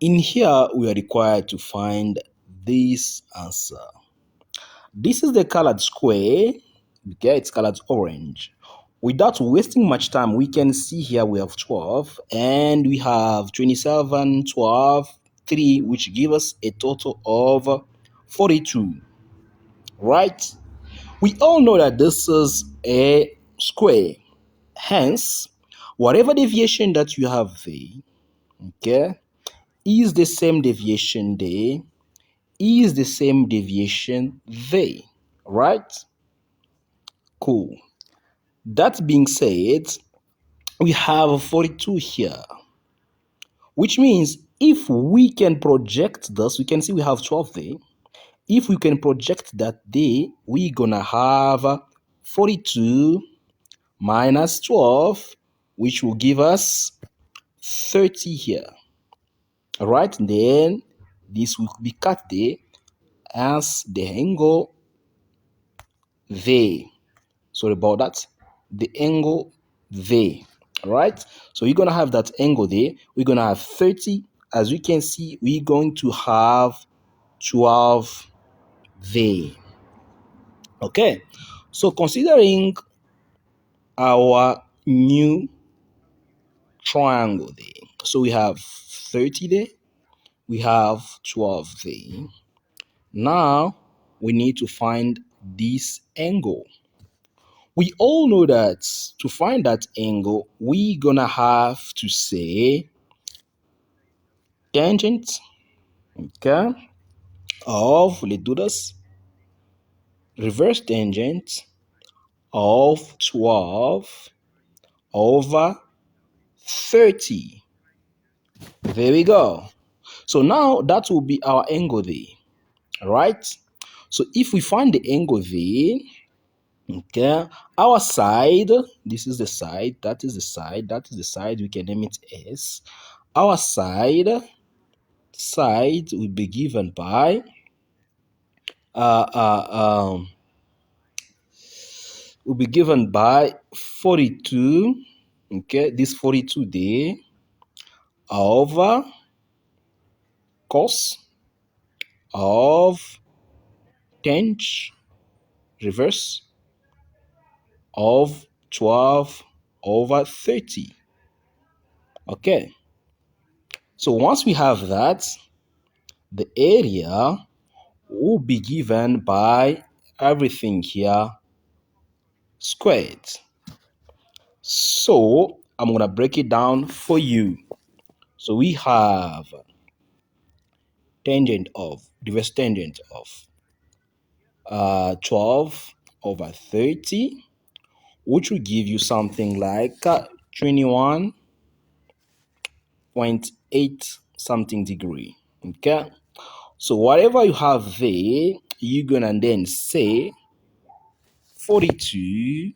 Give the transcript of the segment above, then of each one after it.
In here, we are required to find this answer. This is the colored square. Okay, it's colored orange. Without wasting much time, we can see here we have 12 and we have 27, 12, 3, which give us a total of 42. Right? We all know that this is a square. Hence, whatever deviation that you have there, okay, is the same deviation there, is the same deviation there, right? Cool. That being said, we have 42 here, which means if we can project this, we can see we have 12 there. If we can project that there, we're gonna have 42 minus 12, which will give us 30 here. All right, then this will be cut there as the angle there. Sorry about that. The angle there. All right, so you're gonna have that angle there. We're gonna have 30. As you can see, we're going to have 12 there. Okay, so considering our new triangle there, so we have 30 there, we have 12 there. Now we need to find this angle. We all know that to find that angle, we're gonna have to say tangent, okay, of, let's do this, reverse tangent of 12 over 30. There we go. So now that will be our angle there, right? So if we find the angle there, okay, our side, this is the side, that is the side, that is the side, we can name it S. Our side will be given by will be given by 42, okay, this 42 there, over cos of tang reverse of 12 over 30. Okay, so once we have that, the area will be given by everything here squared. So I'm going to break it down for you. So we have tangent of, reverse tangent of 12 over 30, which will give you something like 21.8 something degree. Okay, so whatever you have there, you're gonna then say 42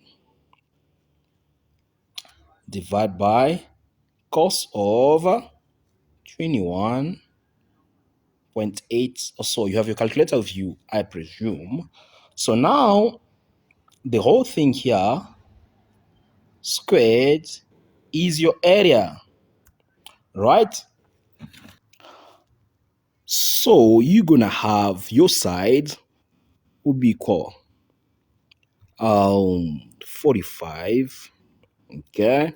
divided by cos of 21.8 or so. You have your calculator with you, I presume. So now the whole thing here squared is your area, right? So you're gonna have your side will be equal 45, okay,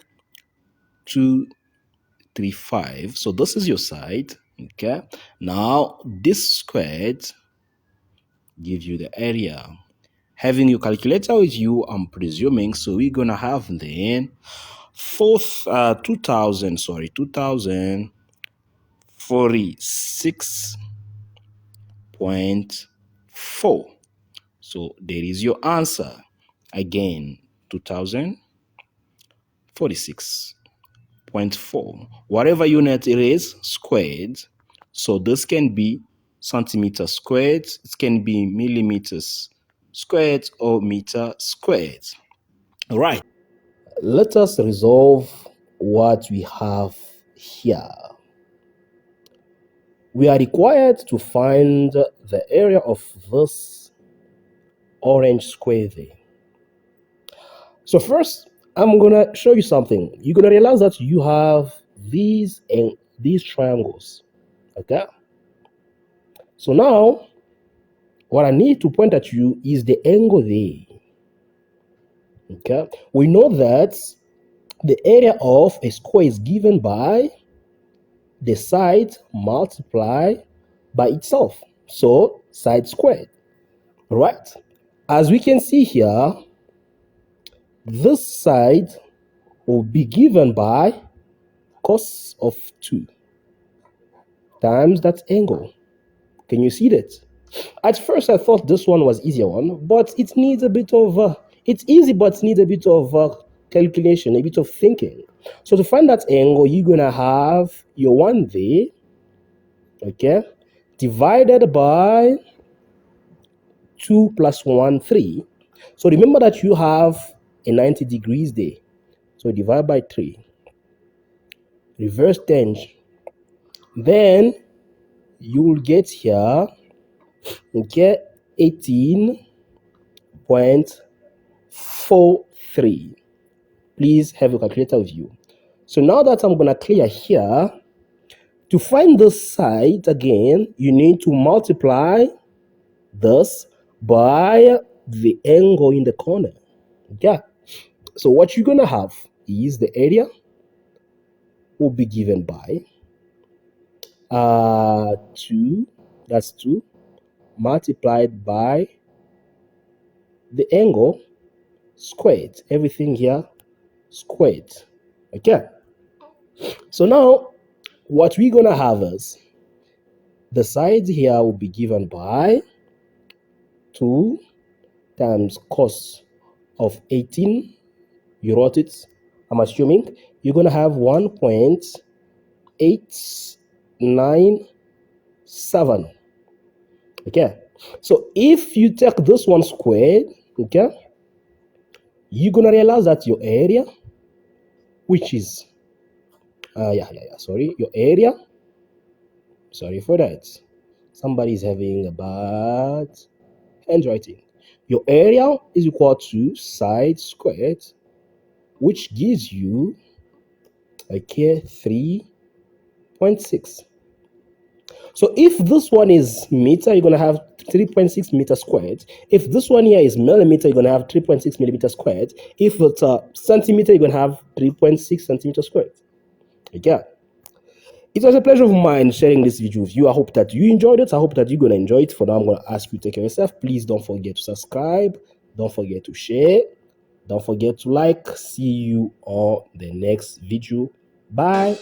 235. So this is your side, okay. Now this squared gives you the area. Having your calculator with you, I'm presuming, so we're gonna have then 2046.4. So there is your answer. Again, 2046.4. Whatever unit it is, squared. So this can be centimeters squared, it can be millimeters squared or meter squared. All right. Let us resolve what we have here. We are required to find the area of this orange square there. So first, I'm gonna show you something. You're gonna realize that you have these triangles. Okay. So now, what I need to point at you is the angle there. Okay. We know that the area of a square is given by the side multiplied by itself. So side squared, right? As we can see here, this side will be given by cos of 2 times that angle. Can you see that? At first I thought this one was easier one, but it needs a bit of, it's easy but it needs a bit of calculation, a bit of thinking. So to find that angle, you're gonna have your 1 there, okay, divided by 2 plus 1, 3. So remember that you have a 90 degrees there. So divide by 3. Reverse tangent. Then you will get here, okay, 18.43. Please have a calculator with you. So now that I'm going to clear here, to find this side again, you need to multiply this by the angle in the corner. Okay. So what you're going to have is the area will be given by 2, that's 2, multiplied by the angle squared. Everything here squared. Okay. So now what we're going to have is the side here will be given by 2 times cos of 18. You wrote it. I'm assuming you're going to have 1.897. Okay. So if you take this one squared, okay, you're going to realize that your area, which is, your area, sorry for that. Somebody's having a bad handwriting. Your area is equal to side squared, which gives you, okay, 3.6. So if this one is meter, you're going to have 3.6 meters squared. If this one here is millimeter, you're going to have 3.6 millimeters squared. If it's centimeter, you're going to have 3.6 centimeters squared. Okay. It was a pleasure of mine sharing this video with you. I hope that you enjoyed it. I hope that you're going to enjoy it. For now, I'm going to ask you to take care of yourself. Please don't forget to subscribe. Don't forget to share. Don't forget to like. See you on the next video. Bye.